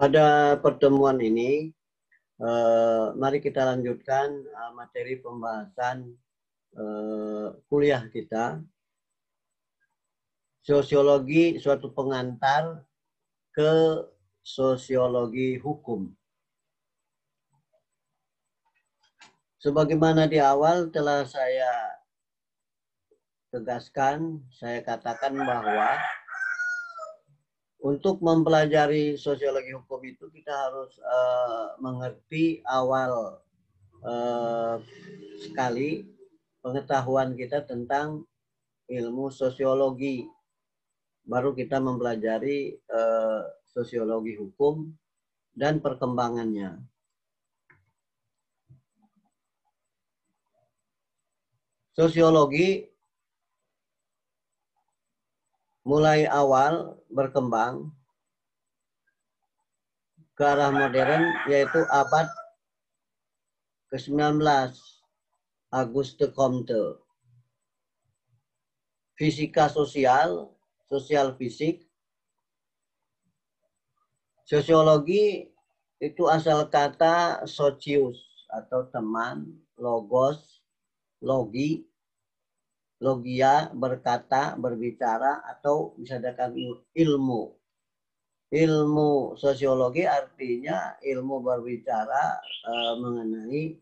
Pada pertemuan ini, mari kita lanjutkan materi pembahasan kuliah kita. Sosiologi suatu pengantar ke sosiologi hukum. Sebagaimana di awal telah saya tegaskan, saya katakan bahwa untuk mempelajari sosiologi hukum itu kita harus mengerti awal sekali pengetahuan kita tentang ilmu sosiologi. Baru kita mempelajari sosiologi hukum dan perkembangannya. Sosiologi mulai awal berkembang ke arah modern, yaitu abad ke-19, Auguste Comte. Fisika sosial, sosial fisik. Sosiologi itu asal kata socius atau teman, logos, logi, logia, berkata, berbicara, atau bisa dikatakan ilmu. Ilmu sosiologi artinya ilmu berbicara mengenai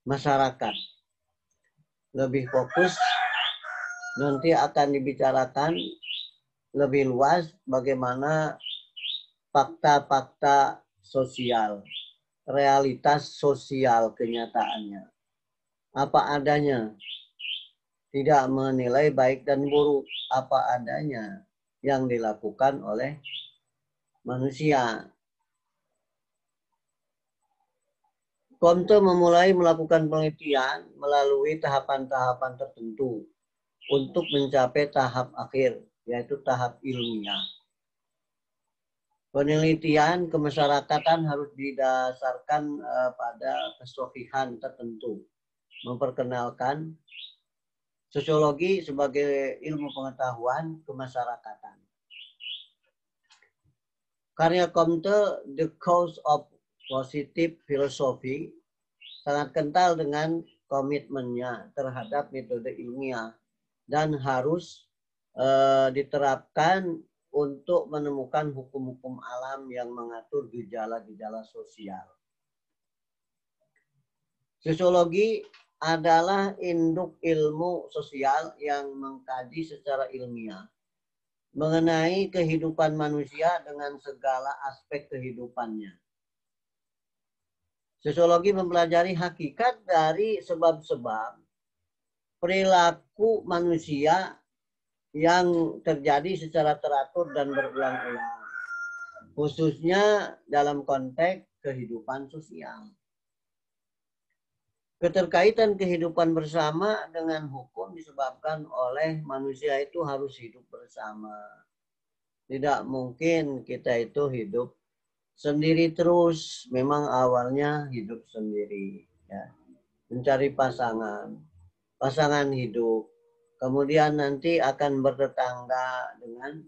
masyarakat. Lebih fokus nanti akan dibicarakan lebih luas bagaimana fakta-fakta sosial, realitas sosial kenyataannya. Apa adanya, tidak menilai baik dan buruk, apa adanya yang dilakukan oleh manusia. Comte memulai melakukan penelitian melalui tahapan-tahapan tertentu untuk mencapai tahap akhir, yaitu tahap ilmiah. Penelitian kemasyarakatan harus didasarkan pada kesohihan tertentu. Memperkenalkan sosiologi sebagai ilmu pengetahuan kemasyarakatan. Karya Comte, The Cause of Positive Philosophy, sangat kental dengan komitmennya terhadap metode ilmiah dan harus diterapkan untuk menemukan hukum-hukum alam yang mengatur gejala-gejala sosial. Sosiologi adalah induk ilmu sosial yang mengkaji secara ilmiah mengenai kehidupan manusia dengan segala aspek kehidupannya. Sosiologi mempelajari hakikat dari sebab-sebab perilaku manusia yang terjadi secara teratur dan berulang-ulang, khususnya dalam konteks kehidupan sosial. Keterkaitan kehidupan bersama dengan hukum disebabkan oleh manusia itu harus hidup bersama. Tidak mungkin kita itu hidup sendiri terus. Memang awalnya hidup sendiri, ya. Mencari pasangan hidup. Kemudian nanti akan bertetangga dengan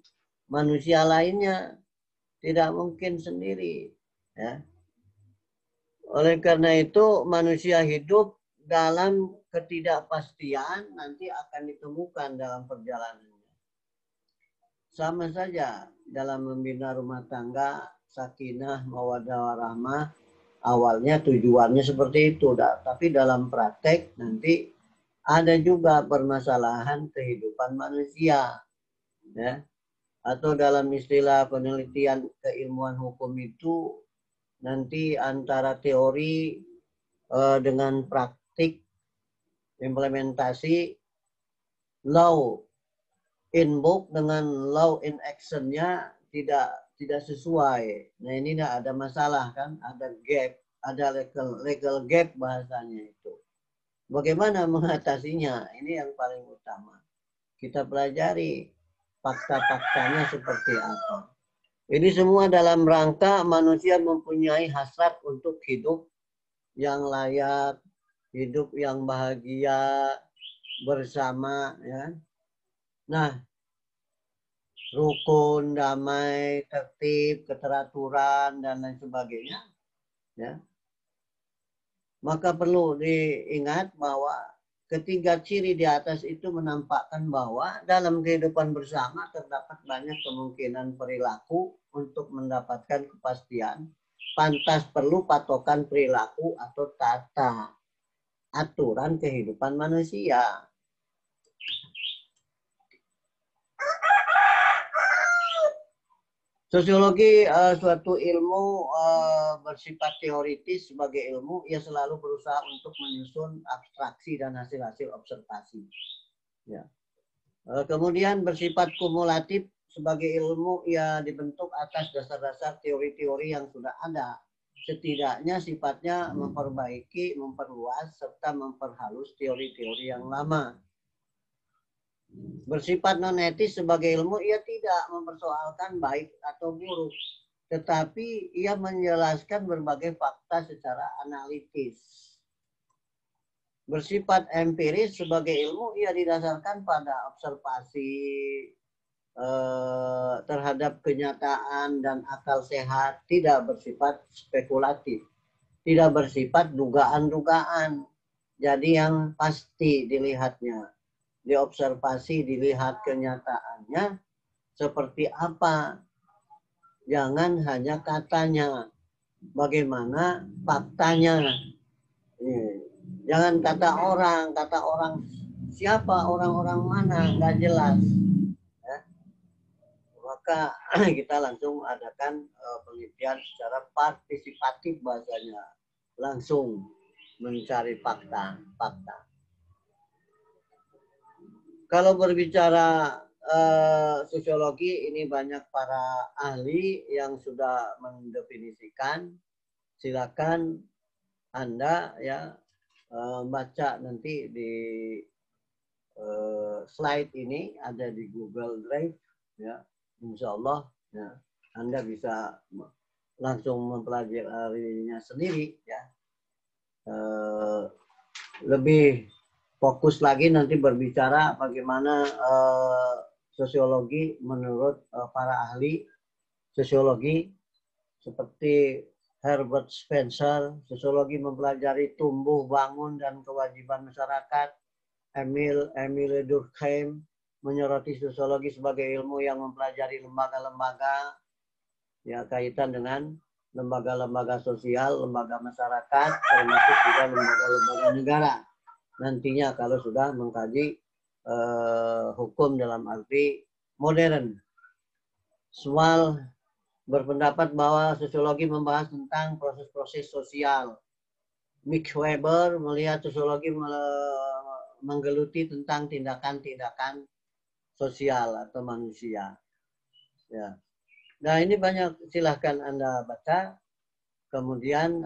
manusia lainnya. Tidak mungkin sendiri, ya. Oleh karena itu manusia hidup dalam ketidakpastian nanti akan ditemukan dalam perjalanannya. Sama saja dalam membina rumah tangga, sakinah, mawaddah warahmah, awalnya tujuannya seperti itu. Tapi dalam praktek nanti ada juga permasalahan kehidupan manusia. Ya. Atau dalam istilah penelitian keilmuan hukum itu nanti antara teori dengan praktik implementasi law in book dengan law in actionnya tidak sesuai. Nah ini ada masalah kan, ada gap, ada legal gap bahasanya itu. Bagaimana mengatasinya? Ini yang paling utama. Kita pelajari fakta-faktanya seperti apa. Ini semua dalam rangka manusia mempunyai hasrat untuk hidup yang layak, hidup yang bahagia bersama, ya. Nah, rukun, damai, tertib, keteraturan, dan lain sebagainya, ya, maka perlu diingat bahwa ketiga ciri di atas itu menampakkan bahwa dalam kehidupan bersama terdapat banyak kemungkinan perilaku untuk mendapatkan kepastian. Pantas perlu patokan perilaku atau tata aturan kehidupan manusia. Sosiologi suatu ilmu bersifat teoritis. Sebagai ilmu, ia selalu berusaha untuk menyusun abstraksi dan hasil-hasil observasi. Ya. Kemudian bersifat kumulatif. Sebagai ilmu, ia dibentuk atas dasar-dasar teori-teori yang sudah ada. Setidaknya sifatnya memperbaiki, memperluas, serta memperhalus teori-teori yang lama. Bersifat non-etis. Sebagai ilmu, ia tidak mempersoalkan baik atau buruk, tetapi ia menjelaskan berbagai fakta secara analitis. Bersifat empiris. Sebagai ilmu, ia didasarkan pada observasi terhadap kenyataan dan akal sehat, tidak bersifat spekulatif, tidak bersifat dugaan-dugaan. Jadi yang pasti dilihatnya, diobservasi, dilihat kenyataannya seperti apa. Jangan hanya katanya, bagaimana faktanya. Jangan kata orang siapa, orang-orang mana, nggak jelas. Ya. Maka kita langsung adakan penelitian secara partisipatif bahasanya, langsung mencari fakta. Kalau berbicara sosiologi, ini banyak para ahli yang sudah mendefinisikan. Silakan Anda ya baca nanti di slide ini, ada di Google Drive, ya, insya Allah ya, Anda bisa langsung mempelajarinya sendiri, ya. Lebih fokus lagi nanti berbicara bagaimana sosiologi menurut para ahli sosiologi seperti Herbert Spencer. Sosiologi mempelajari tumbuh, bangun, dan kewajiban masyarakat. Emile Durkheim menyoroti sosiologi sebagai ilmu yang mempelajari lembaga-lembaga, ya, kaitan dengan lembaga-lembaga sosial, lembaga masyarakat, termasuk juga lembaga-lembaga negara. Nantinya kalau sudah mengkaji hukum dalam arti modern. Swal berpendapat bahwa sosiologi membahas tentang proses-proses sosial. Max Weber melihat sosiologi menggeluti tentang tindakan-tindakan sosial atau manusia. Ya. Nah, ini banyak, silahkan Anda baca. Kemudian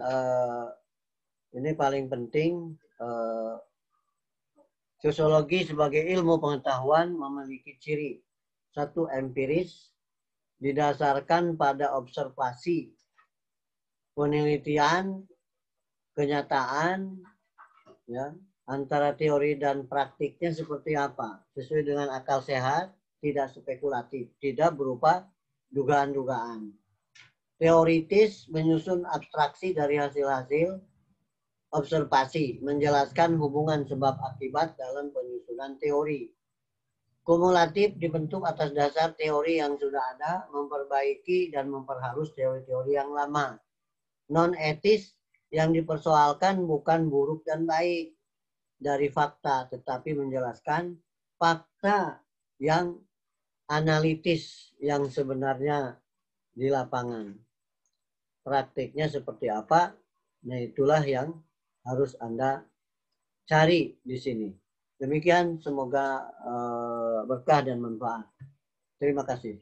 ini paling penting, sosiologi sebagai ilmu pengetahuan memiliki ciri. Satu, empiris, didasarkan pada observasi, penelitian, kenyataan, ya, antara teori dan praktiknya seperti apa, sesuai dengan akal sehat, tidak spekulatif, tidak berupa dugaan-dugaan. Teoritis, menyusun abstraksi dari hasil-hasil observasi, menjelaskan hubungan sebab akibat dalam penyusunan teori. Kumulatif, dibentuk atas dasar teori yang sudah ada, memperbaiki dan memperhalus teori-teori yang lama. Non-etis, yang dipersoalkan bukan buruk dan baik dari fakta, tetapi menjelaskan fakta yang analitis yang sebenarnya di lapangan. Praktiknya seperti apa? Nah, itulah yang harus Anda cari di sini. Demikian, semoga berkah dan manfaat. Terima kasih.